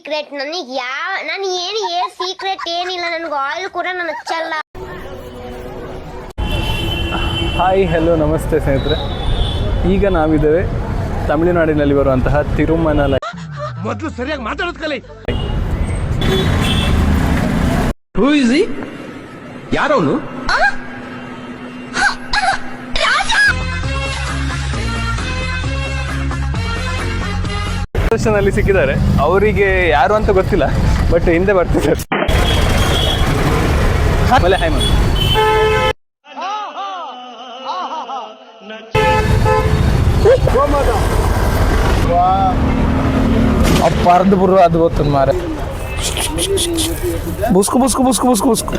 Secret ನನಗೆ ನಾನು ಏನು ಸೀಕ್ರೆಟ್ ಏನಿಲ್ಲ, ನನಗೆ ಆಯಿಲ್ ಕೂಡ ನಾನು ಹಚ್ಚಲ್ಲ. ಹಾಯ್ ಹಲೋ ನಮಸ್ತೆ ಸ್ನೇಹಿತರೆ, ಈಗ ನಾವಿದ್ದೇವೆ ತಮಿಳುನಾಡಿನಲ್ಲಿ ಬರುವಂತಹ ತಿರುಮನಲೈ. ಮೊದಲು ಸರಿಯಾಗಿ ಮಾತಾಡೋದು ಕಲಿ. ಯಾರವನು? ಅಲ್ಲಿ ಸಿಕ್ಕಿದ್ದಾರೆ. ಅವರಿಗೆ ಯಾರು ಅಂತ ಗೊತ್ತಿಲ್ಲ, ಬಟ್ ಹಿಂದೆ ಬರ್ತಿದ್ದಾರೆ. ಆಮೇಲೆ ಹಾಯ್ ಮ್ಯಾಮ್. ಪರ್ದು ಬರು ಅದು ಗೊತ್ತದ ಮಾರೆ. ಬುಸ್ಕು ಬುಸ್ಕು ಬುಸ್ಕು ಬುಸ್ಕು ಬುಸ್ಕು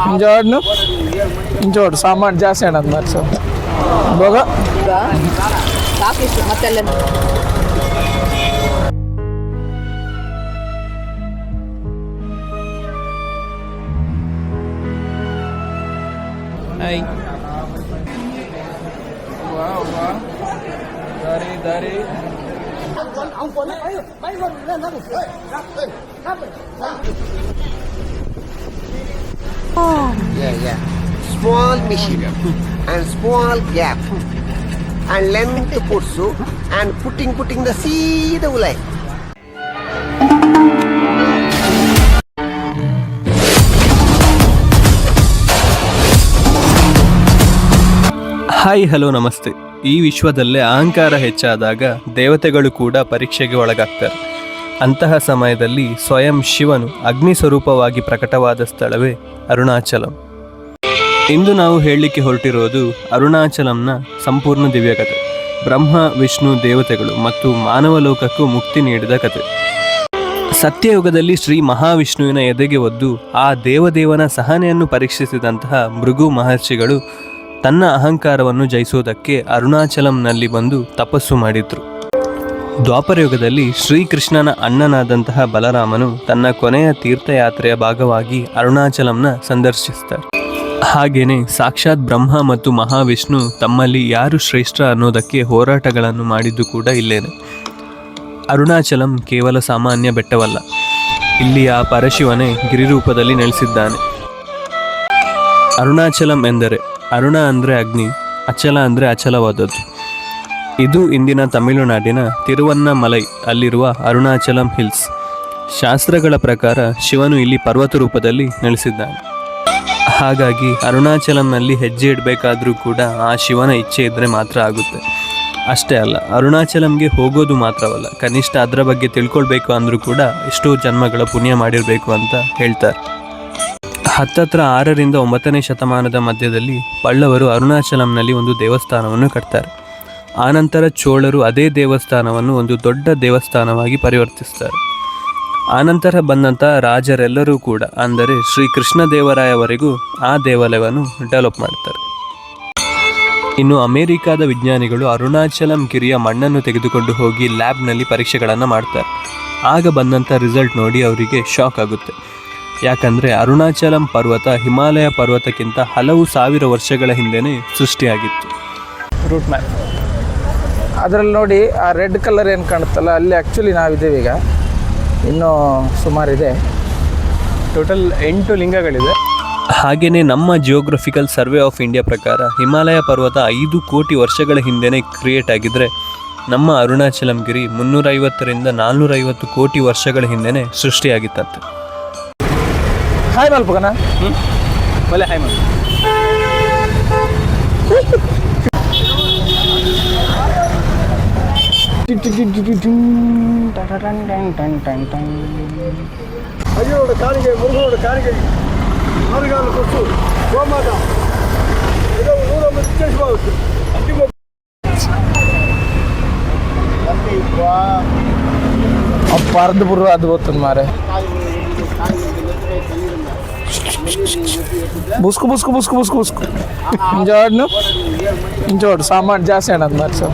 ಇಂಜೋಡ್ನು ಇಂಜೋಡ್ ಸಾಮಾನು ಜಾಸ್ತಿ ಅಣ್ಣದ ಮಾರೆ. ಸೊ ಹೋಗ ಮತ್ತೆಲ್ಲ ದಾರಿ Yeah. Small machine and small gap and length putsu and putting the seed ulai. Hi hello ನಮಸ್ತೆ. ಈ ವಿಶ್ವದಲ್ಲೇ ಅಹಂಕಾರ ಹೆಚ್ಚಾದಾಗ ದೇವತೆಗಳು ಕೂಡ ಪರೀಕ್ಷೆಗೆ ಒಳಗಾಗ್ತಾರೆ. ಅಂತಹ ಸಮಯದಲ್ಲಿ ಸ್ವಯಂ ಶಿವನು ಅಗ್ನಿ ಸ್ವರೂಪವಾಗಿ ಪ್ರಕಟವಾದ ಸ್ಥಳವೇ ಅರುಣಾಚಲಂ. ಇಂದು ನಾವು ಹೇಳಲಿಕ್ಕೆ ಹೊರಟಿರೋದು ಅರುಣಾಚಲಂನ ಸಂಪೂರ್ಣ ದಿವ್ಯಕಥೆ, ಬ್ರಹ್ಮ ವಿಷ್ಣು ದೇವತೆಗಳು ಮತ್ತು ಮಾನವ ಲೋಕಕ್ಕೂ ಮುಕ್ತಿ ನೀಡಿದ ಕಥೆ. ಸತ್ಯಯುಗದಲ್ಲಿ ಶ್ರೀ ಮಹಾವಿಷ್ಣುವಿನ ಎದೆಗೆ ಒದ್ದು ಆ ದೇವದೇವನ ಸಹನೆಯನ್ನು ಪರೀಕ್ಷಿಸಿದಂತಹ ಭೃಗು ಮಹರ್ಷಿಗಳು ತನ್ನ ಅಹಂಕಾರವನ್ನು ಜಯಿಸುವುದಕ್ಕೆ ಅರುಣಾಚಲಂನಲ್ಲಿ ಬಂದು ತಪಸ್ಸು ಮಾಡಿದ್ರು. ದ್ವಾಪರಯುಗದಲ್ಲಿ ಶ್ರೀಕೃಷ್ಣನ ಅಣ್ಣನಾದಂತಹ ಬಲರಾಮನು ತನ್ನ ಕೊನೆಯ ತೀರ್ಥಯಾತ್ರೆಯ ಭಾಗವಾಗಿ ಅರುಣಾಚಲಂನ ಸಂದರ್ಶಿಸ್ತಾರೆ. ಹಾಗೇನೆ ಸಾಕ್ಷಾತ್ ಬ್ರಹ್ಮ ಮತ್ತು ಮಹಾವಿಷ್ಣು ತಮ್ಮಲ್ಲಿ ಯಾರು ಶ್ರೇಷ್ಠ ಅನ್ನೋದಕ್ಕೆ ಹೋರಾಟಗಳನ್ನು ಮಾಡಿದ್ದು ಕೂಡ ಇಲ್ಲೇನೆ. ಅರುಣಾಚಲಂ ಕೇವಲ ಸಾಮಾನ್ಯ ಬೆಟ್ಟವಲ್ಲ, ಇಲ್ಲಿ ಆ ಪರಶಿವನೇ ಗಿರಿರೂಪದಲ್ಲಿ ನೆಲೆಸಿದ್ದಾನೆ. ಅರುಣಾಚಲಂ ಎಂದರೆ ಅರುಣ ಅಂದರೆ ಅಗ್ನಿ, ಅಚಲ ಅಂದರೆ ಅಚಲವಾದದ್ದು. ಇದು ಇಂದಿನ ತಮಿಳುನಾಡಿನ ತಿರುವನ್ನಮಲೈ ಅಲ್ಲಿರುವ ಅರುಣಾಚಲಂ ಹಿಲ್ಸ್. ಶಾಸ್ತ್ರಗಳ ಪ್ರಕಾರ ಶಿವನು ಇಲ್ಲಿ ಪರ್ವತ ರೂಪದಲ್ಲಿ ನೆಲೆಸಿದ್ದಾನೆ. ಹಾಗಾಗಿ ಅರುಣಾಚಲಂನಲ್ಲಿ ಹೆಜ್ಜೆ ಇಡಬೇಕಾದ್ರೂ ಕೂಡ ಆ ಶಿವನ ಇಚ್ಛೆ ಇದ್ದರೆ ಮಾತ್ರ ಆಗುತ್ತೆ. ಅಷ್ಟೇ ಅಲ್ಲ, ಅರುಣಾಚಲಂಗೆ ಹೋಗೋದು ಮಾತ್ರವಲ್ಲ, ಕನಿಷ್ಠ ಅದರ ಬಗ್ಗೆ ತಿಳ್ಕೊಳ್ಬೇಕು ಅಂದರೂ ಕೂಡ ಎಷ್ಟೋ ಜನ್ಮಗಳ ಪುಣ್ಯ ಮಾಡಿರಬೇಕು ಅಂತ ಹೇಳ್ತಾರೆ. ಹತ್ತತ್ರ 6ರಿಂದ 9ನೇ ಶತಮಾನದ ಮಧ್ಯದಲ್ಲಿ ಪಲ್ಲವರು ಅರುಣಾಚಲಂನಲ್ಲಿ ಒಂದು ದೇವಸ್ಥಾನವನ್ನು ಕಟ್ತಾರೆ. ಆನಂತರ ಚೋಳರು ಅದೇ ದೇವಸ್ಥಾನವನ್ನು ಒಂದು ದೊಡ್ಡ ದೇವಸ್ಥಾನವಾಗಿ ಪರಿವರ್ತಿಸ್ತಾರೆ. ಆನಂತರ ಬಂದಂಥ ರಾಜರೆಲ್ಲರೂ ಕೂಡ, ಅಂದರೆ ಶ್ರೀ ಕೃಷ್ಣದೇವರಾಯವರೆಗೂ ಆ ದೇವಾಲಯವನ್ನು ಡೆವಲಪ್ ಮಾಡ್ತಾರೆ. ಇನ್ನು ಅಮೇರಿಕಾದ ವಿಜ್ಞಾನಿಗಳು ಅರುಣಾಚಲಂ ಗಿರಿಯ ಮಣ್ಣನ್ನು ತೆಗೆದುಕೊಂಡು ಹೋಗಿ ಲ್ಯಾಬ್ನಲ್ಲಿ ಪರೀಕ್ಷೆಗಳನ್ನು ಮಾಡ್ತಾರೆ. ಆಗ ಬಂದಂಥ ರಿಸಲ್ಟ್ ನೋಡಿ ಅವರಿಗೆ ಶಾಕ್ ಆಗುತ್ತೆ. ಯಾಕಂದರೆ ಅರುಣಾಚಲಂ ಪರ್ವತ ಹಿಮಾಲಯ ಪರ್ವತಕ್ಕಿಂತ ಹಲವು ಸಾವಿರ ವರ್ಷಗಳ ಹಿಂದೆಯೇ ಸೃಷ್ಟಿಯಾಗಿತ್ತು. ರೂಟ್ ಮ್ಯಾಪ್ ಅದರಲ್ಲಿ ನೋಡಿ, ಆ ರೆಡ್ ಕಲರ್ ಏನು ಕಾಣುತ್ತಲ್ಲ, ಅಲ್ಲಿ ಆ್ಯಕ್ಚುಲಿ ನಾವಿದ್ದೇವೆ ಈಗ. ಇನ್ನೂ ಸುಮಾರಿದೆ, ಟೋಟಲ್ 8 ಲಿಂಗಗಳಿದೆ. ಹಾಗೆಯೇ ನಮ್ಮ ಜಿಯೋಗ್ರಫಿಕಲ್ ಸರ್ವೆ ಆಫ್ ಇಂಡಿಯಾ ಪ್ರಕಾರ ಹಿಮಾಲಯ ಪರ್ವತ 5 ಕೋಟಿ ವರ್ಷಗಳ ಹಿಂದೆಯೇ ಕ್ರಿಯೇಟ್ ಆಗಿದ್ದರೆ, ನಮ್ಮ ಅರುಣಾಚಲಂ ಗಿರಿ 350ರಿಂದ 450 ಕೋಟಿ ವರ್ಷಗಳ ಹಿಂದೆಯೇ ಸೃಷ್ಟಿಯಾಗಿತ್ತಂತೆ. ಹಾಯ್ ಮಲ್ಪಗನ. ಒಳ್ಳೆ ಹಾಯ್ ಮ್ಯಾಮ್. ಅಯ್ಯೋಡ ಕಾಣಿಗೆ ಮುರುಗೋಡ ಕಾಣಿಗೆ ಮರುಗಾಲ ಕೊಟ್ಟು ಗೋಮಾತ ಇದು 100 ವಿಶೇಷವಾಗುತ್ತೆ. ಪರ್ದು ಬರು ಅದು ಗೊತ್ತದ ಮಾರೆ. ಬುಸ್ಕು ಬುಸ್ಕು ಬುಸ್ಕು ಬುಸ್ಕು ಬುಸ್ಕು ಇಂಜೋಡ್ನು ಇಂಜೋಡ್ ಸಾಮಾನು ಜಾಸ್ತಿ ಅಣ್ಣದ ಮಾರೆ. ಸೊ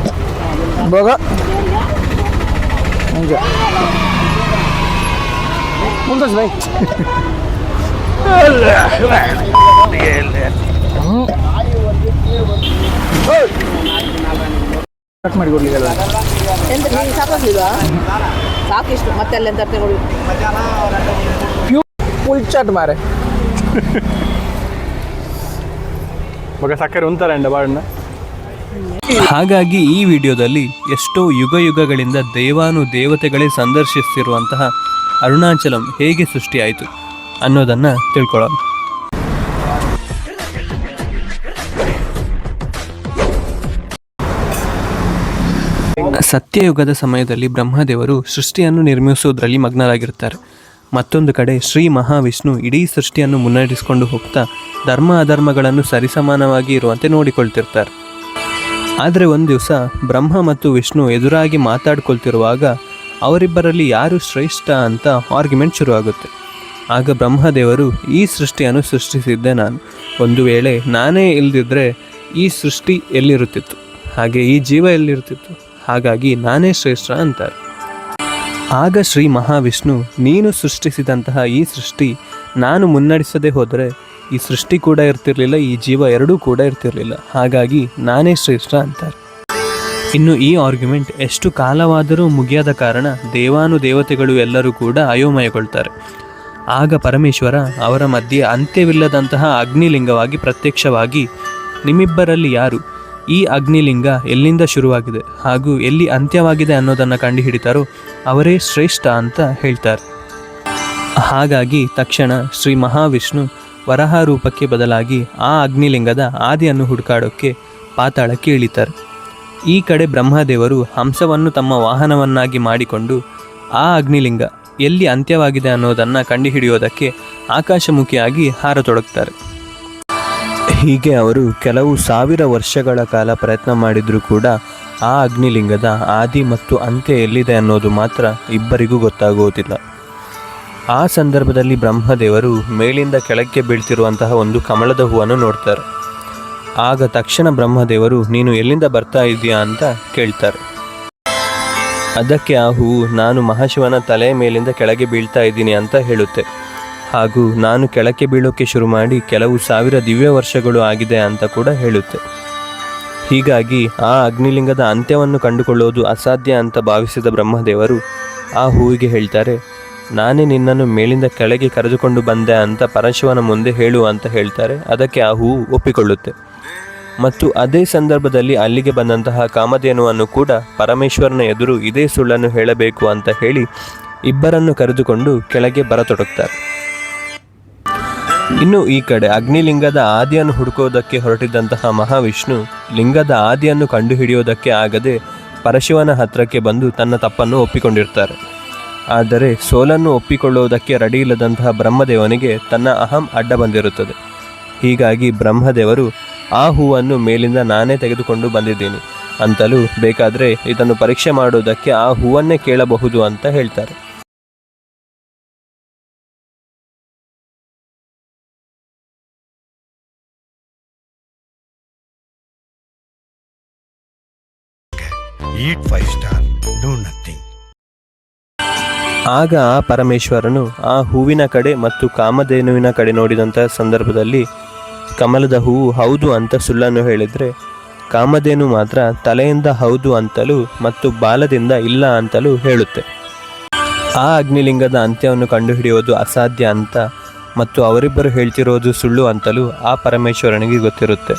ಹೋಗ ಇಂಜೋ ಮುಂದೆ ಬೈ. ಕಟ್ ಮಾಡಿ ಕೊಡ್ಲಿಲ್ಲ. ಎಂತ ನೀವು ಸಾಕಾಗ್ಲಿಲ್ವಾ? ಸಾಕಿಷ್ಟು ಮತ್ತೆ ಅಲ್ಲೆಂತ ತಗೊಳ್ಳಿ. ಫುಲ್ ಚಾಟ್ ಮಾರೆ. ಮಗ ಸಕ್ಕರೆ ಉಂತಾರಂಡ ಬಾಡನ್ನ. ಹಾಗಾಗಿ ಈ ವಿಡಿಯೋದಲ್ಲಿ ಎಷ್ಟೋ ಯುಗ ಯುಗಗಳಿಂದ ದೇವಾನುದೇವತೆಗಳೇ ಸಂದರ್ಶಿಸ್ತಿರುವಂತಹ ಅರುಣಾಚಲಂ ಹೇಗೆ ಸೃಷ್ಟಿಯಾಯಿತು ಅನ್ನೋದನ್ನು ತಿಳ್ಕೊಳ್ಳೋಣ. ಸತ್ಯಯುಗದ ಸಮಯದಲ್ಲಿ ಬ್ರಹ್ಮದೇವರು ಸೃಷ್ಟಿಯನ್ನು ನಿರ್ಮಿಸುವುದರಲ್ಲಿ ಮಗ್ನರಾಗಿರ್ತಾರೆ. ಮತ್ತೊಂದು ಕಡೆ ಶ್ರೀ ಮಹಾವಿಷ್ಣು ಇಡೀ ಸೃಷ್ಟಿಯನ್ನು ಮುನ್ನಡೆಸಿಕೊಂಡು ಹೋಗ್ತಾ ಧರ್ಮ ಅಧರ್ಮಗಳನ್ನು ಸರಿಸಮಾನವಾಗಿ ಇರುವಂತೆ ನೋಡಿಕೊಳ್ತಿರ್ತಾರೆ. ಆದರೆ ಒಂದು ದಿವಸ ಬ್ರಹ್ಮ ಮತ್ತು ವಿಷ್ಣು ಎದುರಾಗಿ ಮಾತಾಡ್ಕೊಳ್ತಿರುವಾಗ ಅವರಿಬ್ಬರಲ್ಲಿ ಯಾರು ಶ್ರೇಷ್ಠ ಅಂತ ಆರ್ಗ್ಯುಮೆಂಟ್ ಶುರುವಾಗುತ್ತೆ. ಆಗ ಬ್ರಹ್ಮದೇವರು ಈ ಸೃಷ್ಟಿಯನ್ನು ಸೃಷ್ಟಿಸಿದ್ದೆ ನಾನು, ಒಂದು ವೇಳೆ ನಾನೇ ಇಲ್ದಿದ್ರೆ ಈ ಸೃಷ್ಟಿ ಎಲ್ಲಿರುತ್ತಿತ್ತು, ಹಾಗೆ ಈ ಜೀವ ಎಲ್ಲಿರುತ್ತಿತ್ತು, ಹಾಗಾಗಿ ನಾನೇ ಶ್ರೇಷ್ಠ ಅಂತಾರೆ. ಆಗ ಶ್ರೀ ಮಹಾವಿಷ್ಣು, ನೀನು ಸೃಷ್ಟಿಸಿದಂತಹ ಈ ಸೃಷ್ಟಿ ನಾನು ಮುನ್ನಡೆಸದೆ ಹೋದರೆ ಈ ಸೃಷ್ಟಿ ಕೂಡ ಇರ್ತಿರ್ಲಿಲ್ಲ, ಈ ಜೀವ ಎರಡೂ ಕೂಡ ಇರ್ತಿರ್ಲಿಲ್ಲ, ಹಾಗಾಗಿ ನಾನೇ ಶ್ರೇಷ್ಠ ಅಂತಾರೆ. ಇನ್ನು ಈ ಆರ್ಗ್ಯುಮೆಂಟ್ ಎಷ್ಟು ಕಾಲವಾದರೂ ಮುಗಿಯದ ಕಾರಣ ದೇವಾನುದೇವತೆಗಳು ಎಲ್ಲರೂ ಕೂಡ ಅಯೋಮಯಗೊಳ್ತಾರೆ. ಆಗ ಪರಮೇಶ್ವರ ಅವರ ಮಧ್ಯೆ ಅಂತ್ಯವಿಲ್ಲದಂತಹ ಅಗ್ನಿಲಿಂಗವಾಗಿ ಪ್ರತ್ಯಕ್ಷವಾಗಿ, ನಿಮ್ಮಿಬ್ಬರಲ್ಲಿ ಯಾರು ಈ ಅಗ್ನಿಲಿಂಗ ಎಲ್ಲಿಂದ ಶುರುವಾಗಿದೆ ಹಾಗೂ ಎಲ್ಲಿ ಅಂತ್ಯವಾಗಿದೆ ಅನ್ನೋದನ್ನು ಕಂಡುಹಿಡಿತಾರೋ ಅವರೇ ಶ್ರೇಷ್ಠ ಅಂತ ಹೇಳ್ತಾರೆ. ಹಾಗಾಗಿ ತಕ್ಷಣ ಶ್ರೀ ಮಹಾವಿಷ್ಣು ವರಹ ರೂಪಕ್ಕೆ ಬದಲಾಗಿ ಆ ಅಗ್ನಿಲಿಂಗದ ಆದಿಯನ್ನು ಹುಡುಕಾಡೋಕ್ಕೆ ಪಾತಾಳಕ್ಕೆ ಇಳಿತಾರೆ. ಈ ಕಡೆ ಬ್ರಹ್ಮದೇವರು ಹಂಸವನ್ನು ತಮ್ಮ ವಾಹನವನ್ನಾಗಿ ಮಾಡಿಕೊಂಡು ಆ ಅಗ್ನಿಲಿಂಗ ಎಲ್ಲಿ ಅಂತ್ಯವಾಗಿದೆ ಅನ್ನೋದನ್ನು ಕಂಡುಹಿಡಿಯೋದಕ್ಕೆ ಆಕಾಶಮುಖಿಯಾಗಿ ಹಾರತೊಡಗ್ತಾರೆ. ಹೀಗೆ ಅವರು ಕೆಲವು ಸಾವಿರ ವರ್ಷಗಳ ಕಾಲ ಪ್ರಯತ್ನ ಮಾಡಿದರೂ ಕೂಡ ಆ ಅಗ್ನಿಲಿಂಗದ ಆದಿ ಮತ್ತು ಅಂತ್ಯ ಎಲ್ಲಿದೆ ಅನ್ನೋದು ಮಾತ್ರ ಇಬ್ಬರಿಗೂ ಗೊತ್ತಾಗುವುದಿಲ್ಲ. ಆ ಸಂದರ್ಭದಲ್ಲಿ ಬ್ರಹ್ಮದೇವರು ಮೇಲಿಂದ ಕೆಳಕ್ಕೆ ಬೀಳ್ತಿರುವಂತಹ ಒಂದು ಕಮಲದ ಹೂವನ್ನು ನೋಡ್ತಾರೆ. ಆಗ ತಕ್ಷಣ ಬ್ರಹ್ಮದೇವರು, ನೀನು ಎಲ್ಲಿಂದ ಬರ್ತಾ ಇದೆಯಾ ಅಂತ ಕೇಳ್ತಾರೆ. ಅದಕ್ಕೆ ಆ ಹೂವು, ನಾನು ಮಹಾಶಿವನ ತಲೆಯ ಮೇಲಿಂದ ಕೆಳಗೆ ಬೀಳ್ತಾ ಇದ್ದೀನಿ ಅಂತ ಹೇಳುತ್ತೆ. ಹಾಗೂ ನಾನು ಕೆಳಕ್ಕೆ ಬೀಳೋಕ್ಕೆ ಶುರು ಮಾಡಿ ಕೆಲವು ಸಾವಿರ ದಿವ್ಯ ವರ್ಷಗಳು ಆಗಿದೆ ಅಂತ ಕೂಡ ಹೇಳುತ್ತೆ. ಹೀಗಾಗಿ ಆ ಅಗ್ನಿಲಿಂಗದ ಅಂತ್ಯವನ್ನು ಕಂಡುಕೊಳ್ಳೋದು ಅಸಾಧ್ಯ ಅಂತ ಭಾವಿಸಿದ ಬ್ರಹ್ಮದೇವರು ಆ ಹೂವಿಗೆ ಹೇಳ್ತಾರೆ, ನಾನೇ ನಿನ್ನನ್ನು ಮೇಲಿಂದ ಕೆಳಗೆ ಕರೆದುಕೊಂಡು ಬಂದೆ ಅಂತ ಪರಶಿವನ ಮುಂದೆ ಹೇಳು ಅಂತ ಹೇಳ್ತಾರೆ. ಅದಕ್ಕೆ ಆ ಹೂವು ಒಪ್ಪಿಕೊಳ್ಳುತ್ತೆ. ಮತ್ತು ಅದೇ ಸಂದರ್ಭದಲ್ಲಿ ಅಲ್ಲಿಗೆ ಬಂದಂತಹ ಕಾಮಧೇನುವನ್ನು ಕೂಡ ಪರಮೇಶ್ವರನ ಎದುರು ಇದೇ ಸುಳ್ಳನ್ನು ಹೇಳಬೇಕು ಅಂತ ಹೇಳಿ ಇಬ್ಬರನ್ನು ಕರೆದುಕೊಂಡು ಕೆಳಗೆ ಬರತೊಡಗ್ತಾರೆ. ಇನ್ನು ಈ ಕಡೆ ಅಗ್ನಿಲಿಂಗದ ಆದಿಯನ್ನು ಹುಡುಕೋದಕ್ಕೆ ಹೊರಟಿದ್ದಂತಹ ಮಹಾವಿಷ್ಣು ಲಿಂಗದ ಆದಿಯನ್ನು ಕಂಡುಹಿಡಿಯೋದಕ್ಕೆ ಆಗದೆ ಪರಶಿವನ ಹತ್ತಿರಕ್ಕೆ ಬಂದು ತನ್ನ ತಪ್ಪನ್ನು ಒಪ್ಪಿಕೊಂಡಿರ್ತಾರೆ. ಆದರೆ ಸೋಲನ್ನು ಒಪ್ಪಿಕೊಳ್ಳುವುದಕ್ಕೆ ರೆಡಿ ಇಲ್ಲದಂತಹ ಬ್ರಹ್ಮದೇವನಿಗೆ ತನ್ನ ಅಹಂ ಅಡ್ಡ ಬಂದಿರುತ್ತದೆ. ಹೀಗಾಗಿ ಬ್ರಹ್ಮದೇವರು ಆ ಹೂವನ್ನು ಮೇಲಿಂದ ನಾನೇ ತೆಗೆದುಕೊಂಡು ಬಂದಿದ್ದೀನಿ ಅಂತಲೂ ಬೇಕಾದರೆ ಇದನ್ನು ಪರೀಕ್ಷೆ ಮಾಡುವುದಕ್ಕೆ ಆ ಹೂವನ್ನೇ ಕೇಳಬಹುದು ಅಂತ ಹೇಳ್ತಾರೆ. Eat 5 star, do nothing. ಆಗ ಆ ಪರಮೇಶ್ವರನು ಆ ಹೂವಿನ ಕಡೆ ಮತ್ತು ಕಾಮಧೇನುವಿನ ಕಡೆ ನೋಡಿದಂತಹ ಸಂದರ್ಭದಲ್ಲಿ ಕಮಲದ ಹೂವು ಹೌದು ಅಂತ ಸುಳ್ಳನ್ನು ಹೇಳಿದರೆ, ಕಾಮಧೇನು ಮಾತ್ರ ತಲೆಯಿಂದ ಹೌದು ಅಂತಲೂ ಮತ್ತು ಬಾಲದಿಂದ ಇಲ್ಲ ಅಂತಲೂ ಹೇಳುತ್ತೆ. ಆ ಅಗ್ನಿಲಿಂಗದ ಅಂತ್ಯವನ್ನು ಕಂಡುಹಿಡಿಯೋದು ಅಸಾಧ್ಯ ಅಂತ ಮತ್ತು ಅವರಿಬ್ಬರು ಹೇಳ್ತಿರೋದು ಸುಳ್ಳು ಅಂತಲೂ ಆ ಪರಮೇಶ್ವರನಿಗೆ ಗೊತ್ತಿರುತ್ತೆ.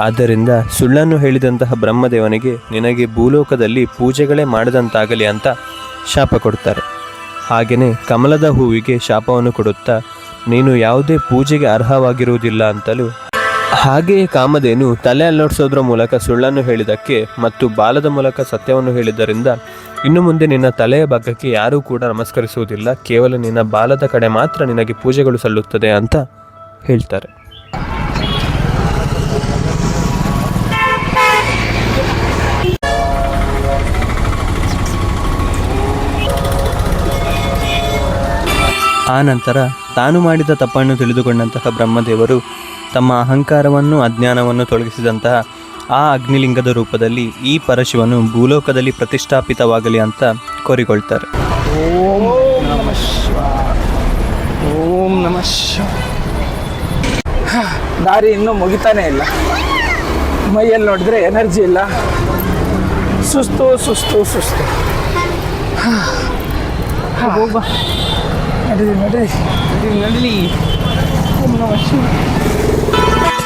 ಆದ್ದರಿಂದ ಸುಳ್ಳನ್ನು ಹೇಳಿದಂತಹ ಬ್ರಹ್ಮದೇವನಿಗೆ ನಿನಗೆ ಭೂಲೋಕದಲ್ಲಿ ಪೂಜೆಗಳೇ ಮಾಡದಂತಾಗಲಿ ಅಂತ ಶಾಪ ಕೊಡ್ತಾರೆ. ಹಾಗೆಯೇ ಕಮಲದ ಹೂವಿಗೆ ಶಾಪವನ್ನು ಕೊಡುತ್ತಾ ನೀನು ಯಾವುದೇ ಪೂಜೆಗೆ ಅರ್ಹವಾಗಿರುವುದಿಲ್ಲ ಅಂತಲೂ, ಹಾಗೆಯೇ ಕಾಮಧೇನು ತಲೆ ಅಲ್ಲಾಡಿಸೋದ್ರ ಮೂಲಕ ಸುಳ್ಳನ್ನು ಹೇಳಿದ್ದಕ್ಕೆ ಮತ್ತು ಬಾಲದ ಮೂಲಕ ಸತ್ಯವನ್ನು ಹೇಳಿದ್ದರಿಂದ ಇನ್ನು ಮುಂದೆ ನಿನ್ನ ತಲೆಯ ಭಾಗಕ್ಕೆ ಯಾರೂ ಕೂಡ ನಮಸ್ಕರಿಸುವುದಿಲ್ಲ, ಕೇವಲ ನಿನ್ನ ಬಾಲದ ಕಡೆ ಮಾತ್ರ ನಿನಗೆ ಪೂಜೆಗಳು ಸಲ್ಲುತ್ತದೆ ಅಂತ ಹೇಳ್ತಾರೆ. ಆ ನಂತರ ತಾನು ಮಾಡಿದ ತಪ್ಪನ್ನು ತಿಳಿದುಕೊಂಡಂತಹ ಬ್ರಹ್ಮದೇವರು ತಮ್ಮ ಅಹಂಕಾರವನ್ನು ಅಜ್ಞಾನವನ್ನು ತೊಲಗಿಸಿದಂತಹ ಆ ಅಗ್ನಿಲಿಂಗದ ರೂಪದಲ್ಲಿ ಈ ಪರಶಿವನು ಭೂಲೋಕದಲ್ಲಿ ಪ್ರತಿಷ್ಠಾಪಿತವಾಗಲಿ ಅಂತ ಕೋರಿಕೊಳ್ತಾರೆ. ಓಂ ನಮಃ ಶಿವಾಯ, ಓಂ ನಮಃ ಶಿವಾಯ. ದಾರಿ ಇನ್ನೂ ಮುಗಿತಾನೇ ಇಲ್ಲ. ಮೈಯಲ್ಲಿ ನೋಡಿದ್ರೆ ಎನರ್ಜಿ ಇಲ್ಲ. ಸುಸ್ತು ಸುಸ್ತು ಸುಸ್ತು. ಹೋಗ್ಬಾ, ನಡೀರಿ ನಡೀರಿ ನಡೀಲಿ.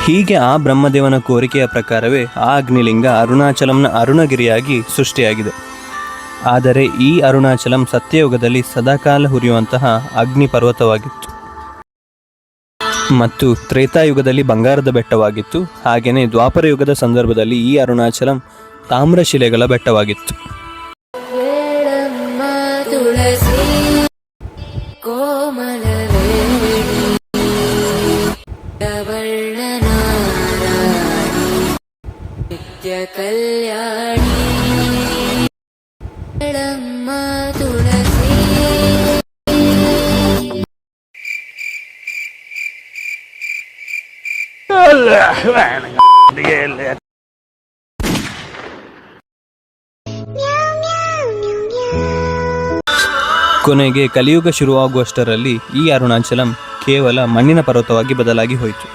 ಹೀಗೆ ಆ ಬ್ರಹ್ಮದೇವನ ಕೋರಿಕೆಯ ಪ್ರಕಾರವೇ ಆ ಅಗ್ನಿಲಿಂಗ ಅರುಣಾಚಲಂನ ಅರುಣಗಿರಿಯಾಗಿ ಸೃಷ್ಟಿಯಾಗಿದೆ. ಆದರೆ ಈ ಅರುಣಾಚಲಂ ಸತ್ಯಯುಗದಲ್ಲಿ ಸದಾಕಾಲ ಹುರಿಯುವಂತಹ ಅಗ್ನಿ ಪರ್ವತವಾಗಿತ್ತು ಮತ್ತು ತ್ರೇತಾಯುಗದಲ್ಲಿ ಬಂಗಾರದ ಬೆಟ್ಟವಾಗಿತ್ತು. ಹಾಗೆಯೇ ದ್ವಾಪರ ಯುಗದ ಸಂದರ್ಭದಲ್ಲಿ ಈ ಅರುಣಾಚಲಂ ತಾಮ್ರಶಿಲೆಗಳ ಬೆಟ್ಟವಾಗಿತ್ತು. ಕೊನೆಗೆ ಕಲಿಯುಗ ಶುರುವಾಗುವಷ್ಟರಲ್ಲಿ ಈ ಅರುಣಾಚಲಂ ಕೇವಲ ಮಣ್ಣಿನ ಪರ್ವತವಾಗಿ ಬದಲಾಗಿ ಹೋಯಿತು.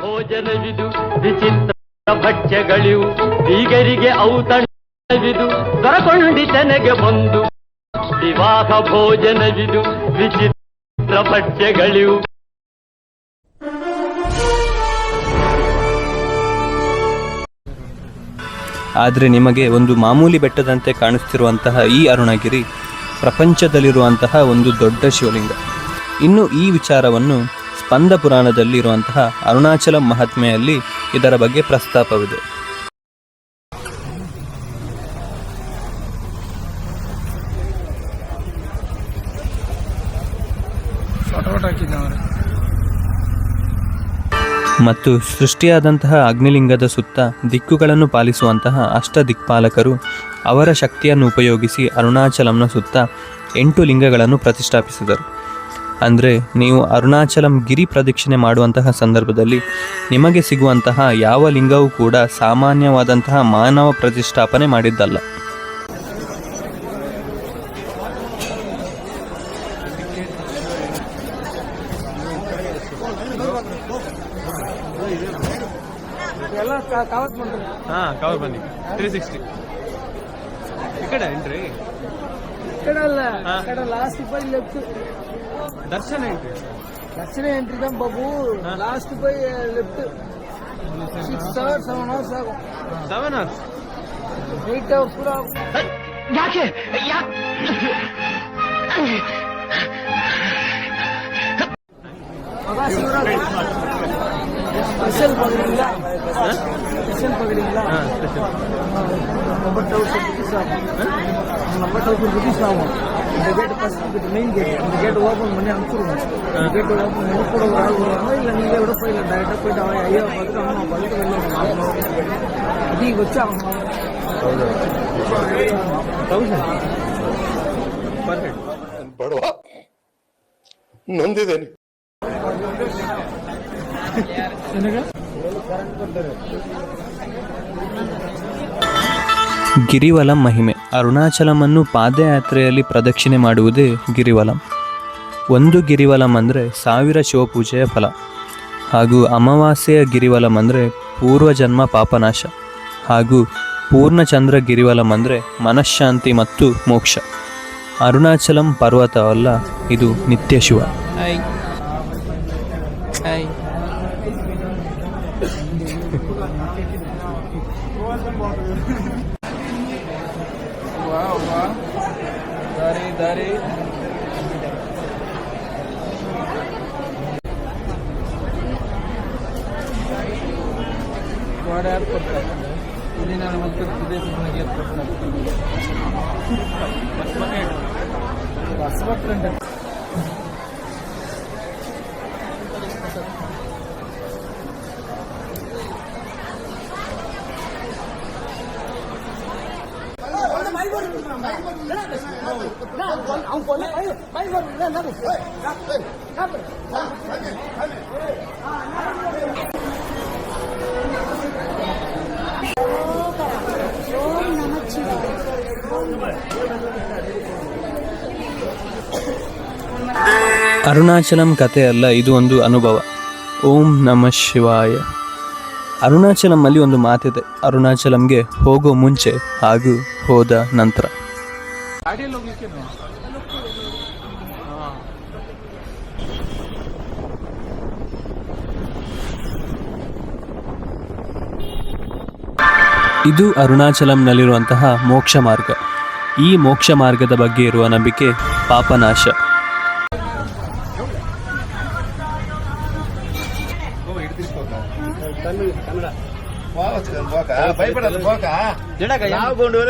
ಭೋಜನವಿದು ವಿಚಿತ್ರ ಭಕ್ಷ್ಯಗಳಿವು ಬೀಗರಿಗೆ ಔತಣವಿದು ದೊರಕೊಂಡಿತನೆಗೆ ಬಂದು ವಿವಾಹ ಭೋಜನವಿದು ವಿಚಿತ್ರ ಭಕ್ಷ್ಯಗಳಿವು. ಆದರೆ ನಿಮಗೆ ಒಂದು ಮಾಮೂಲಿ ಬೆಟ್ಟದಂತೆ ಕಾಣಿಸ್ತಿರುವಂತಹ ಈ ಅರುಣಗಿರಿ ಪ್ರಪಂಚದಲ್ಲಿರುವಂತಹ ಒಂದು ದೊಡ್ಡ ಶಿವಲಿಂಗ. ಇನ್ನು ಈ ವಿಚಾರವನ್ನು ಸ್ಪಂದ ಪುರಾಣದಲ್ಲಿ ಇರುವಂತಹ ಅರುಣಾಚಲ ಮಹಾತ್ಮೆಯಲ್ಲಿ ಇದರ ಬಗ್ಗೆ ಪ್ರಸ್ತಾಪವಿದೆ. ಮತ್ತು ಸೃಷ್ಟಿಯಾದಂತಹ ಅಗ್ನಿಲಿಂಗದ ಸುತ್ತ ದಿಕ್ಕುಗಳನ್ನು ಪಾಲಿಸುವಂತಹ ಅಷ್ಟ ದಿಕ್ಪಾಲಕರು ಅವರ ಶಕ್ತಿಯನ್ನು ಉಪಯೋಗಿಸಿ ಅರುಣಾಚಲಂನ ಸುತ್ತ 8 ಲಿಂಗಗಳನ್ನು ಪ್ರತಿಷ್ಠಾಪಿಸಿದರು. ಅಂದರೆ ನೀವು ಅರುಣಾಚಲಂ ಗಿರಿ ಪ್ರದಕ್ಷಿಣೆ ಮಾಡುವಂತಹ ಸಂದರ್ಭದಲ್ಲಿ ನಿಮಗೆ ಸಿಗುವಂತಹ ಯಾವ ಲಿಂಗವೂ ಕೂಡ ಸಾಮಾನ್ಯವಾದಂತಹ ಮಾನವ ಪ್ರತಿಷ್ಠಾಪನೆ ಮಾಡಿದ್ದಲ್ಲ. ಕವರ್ ಬನ್ನಿ 360 ಈ ಕಡೆ ಎಂಟ್ರಿ ಲಾಸ್ಟ್ ಲೆಫ್ಟ್ ದರ್ಶನ entry Dakshina entry Babu. Last by left 6 hours 7 hours ಆಗು. 7 hours 8 hours ಕೂಡ ಯಾಕೆ ಸ್ಪೆಷಲ್ ಪಗಡಿಲ್ಲ, ಸ್ಪೆಷಲ್ ಪಗಡಿಲ್ಲ. ನಂಬರ್ 1000 rupees ನಾವು the gate first the main gate the gate open ಮನೆ ಅನ್ಸುರು gate open ನೋಡ್ಕೊಂಡು ಹೋಗೋಣ. ಇಲ್ಲ ನೀವೇ ಬಿಡಪ್ಪ, ಇಲ್ಲ ಡೈರೆಕ್ಟ್ ಹೋಗಿ ಅಯ್ಯೋ ಬಂದು ಅಮ್ಮ ಬಂದು ಅದೀಗ వచ్చా ಬಡವ ನೊಂದಿದ್ದೇನೆ. ಗಿರಿವಲಂ ಮಹಿಮೆ. ಅರುಣಾಚಲಮನ್ನು ಪಾದಯಾತ್ರೆಯಲ್ಲಿ ಪ್ರದಕ್ಷಿಣೆ ಮಾಡುವುದೇ ಗಿರಿವಲಂ. ಒಂದು ಗಿರಿವಲಂ ಅಂದರೆ 1000 ಶಿವಪೂಜೆಯ ಫಲ, ಹಾಗೂ ಅಮಾವಾಸ್ಯೆಯ ಗಿರಿವಲಂ ಅಂದರೆ ಪೂರ್ವಜನ್ಮ ಪಾಪನಾಶ, ಹಾಗೂ ಪೂರ್ಣಚಂದ್ರ ಗಿರಿವಲಂ ಅಂದರೆ ಮನಃಶಾಂತಿ ಮತ್ತು ಮೋಕ್ಷ. ಅರುಣಾಚಲಂ ಪರ್ವತವಲ್ಲ, ಇದು ನಿತ್ಯ ಶಿವ. ದಾರಿ ಗಾಡಿ ಯಾರು ಕೊಡ್ತಾರೆ ಇಲ್ಲಿ? ನಾನು ಮತ್ತೆ ವಿದೇಶ ಅರುಣಾಚಲಂ ಕಥೆಯಲ್ಲ, ಇದು ಒಂದು ಅನುಭವ. ಓಂ ನಮಃ ಶಿವಾಯ. ಅರುಣಾಚಲಂನಲ್ಲಿ ಒಂದು ಮಾತಿದೆ, ಅರುಣಾಚಲಂಗೆ ಹೋಗೋ ಮುಂಚೆ ಹಾಗೂ ಹೋದ ನಂತರ. ಗಾಡಿಯಲ್ಲಿ ಹೋಗ್ಲಿಕ್ಕೇನು? ಇದು ಅರುಣಾಚಲಂನಲ್ಲಿರುವಂತಹ ಮೋಕ್ಷ ಮಾರ್ಗ. ಈ ಮೋಕ್ಷ ಮಾರ್ಗದ ಬಗ್ಗೆ ಇರುವ ನಂಬಿಕೆ ಪಾಪನಾಶ. భయపడదు పోక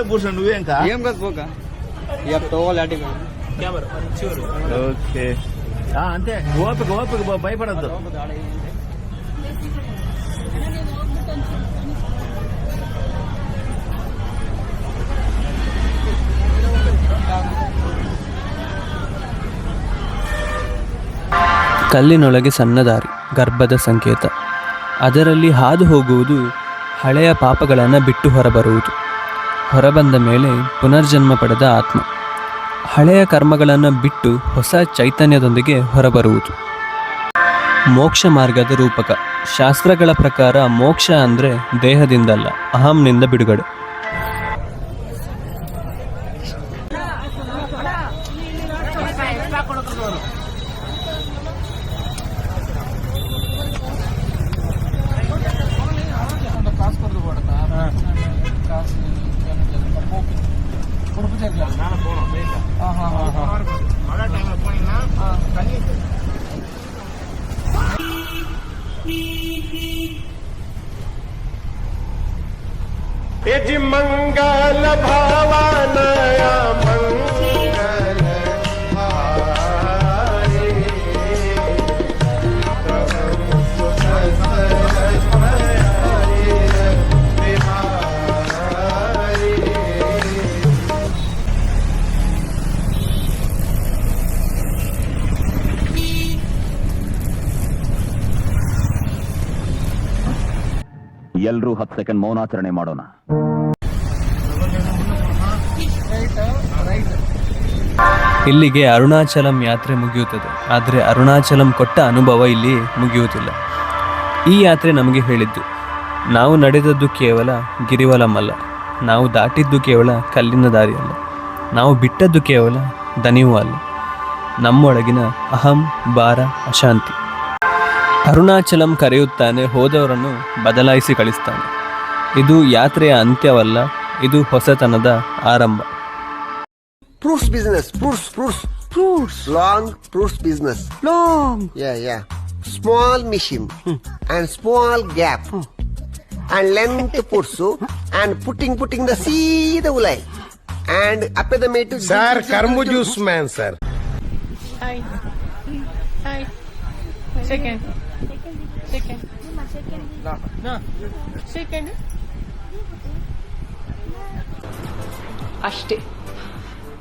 భూషణ్ నువ్వేం ఏం కాదు పోక ఓకే అంతే ఓపిక ఓపిక భయపడద్దు. ಕಲ್ಲಿನೊಳಗೆ ಸಣ್ಣ ದಾರಿ, ಗರ್ಭದ ಸಂಕೇತ. ಅದರಲ್ಲಿ ಹಾದು ಹೋಗುವುದು ಹಳೆಯ ಪಾಪಗಳನ್ನು ಬಿಟ್ಟು ಹೊರಬರುವುದು. ಹೊರಬಂದ ಮೇಲೆ ಪುನರ್ಜನ್ಮ ಪಡೆದ ಆತ್ಮ ಹಳೆಯ ಕರ್ಮಗಳನ್ನು ಬಿಟ್ಟು ಹೊಸ ಚೈತನ್ಯದೊಂದಿಗೆ ಹೊರಬರುವುದು. ಮೋಕ್ಷ ಮಾರ್ಗದ ರೂಪಕ. ಶಾಸ್ತ್ರಗಳ ಪ್ರಕಾರ ಮೋಕ್ಷ ಅಂದರೆ ದೇಹದಿಂದಲ್ಲ, ಅಹಂನಿಂದ ಬಿಡುಗಡೆ. यजि मंगल भावनया मंगल हारे ಎಲ್ಲರೂ 10 ಸೆಕೆಂಡ್ ಮೌನಾಚರಣೆ ಮಾಡೋಣ. ಇಲ್ಲಿಗೆ ಅರುಣಾಚಲಂ ಯಾತ್ರೆ ಮುಗಿಯುತ್ತದೆ. ಆದರೆ ಅರುಣಾಚಲಂ ಕೊಟ್ಟ ಅನುಭವ ಇಲ್ಲಿ ಮುಗಿಯುವುದಿಲ್ಲ. ಈ ಯಾತ್ರೆ ನಮಗೆ ಹೇಳಿದ್ದು, ನಾವು ನಡೆದದ್ದು ಕೇವಲ ಗಿರಿವಲಂ ಅಲ್ಲ, ನಾವು ದಾಟಿದ್ದು ಕೇವಲ ಕಲ್ಲಿನ ದಾರಿಯಲ್ಲ, ನಾವು ಬಿಟ್ಟದ್ದು ಕೇವಲ ದನಿವೂ ಅಲ್ಲ, ನಮ್ಮೊಳಗಿನ ಅಹಂ, ಭಾರ, ಅಶಾಂತಿ. ಅರುಣಾಚಲಂ ಕರೆಯುತ್ತಾನೆ, ಹೋದವರನ್ನು ಬದಲಾಯಿಸಿ ಕಳಿಸ್ತಾನೆ. ಇದು ಯಾತ್ರೆಯ ಅಂತ್ಯವಲ್ಲ, ಇದು ಹೊಸತನದ ಆರಂಭ. Fruits business, fruits. Long fruits business. Long. Yeah. Small machine and small gap and length putsu and putting the seed ulai and up the mate. sir karmu juice man sir. Hi. Second. No. Second. ಅಷ್ಟೇ.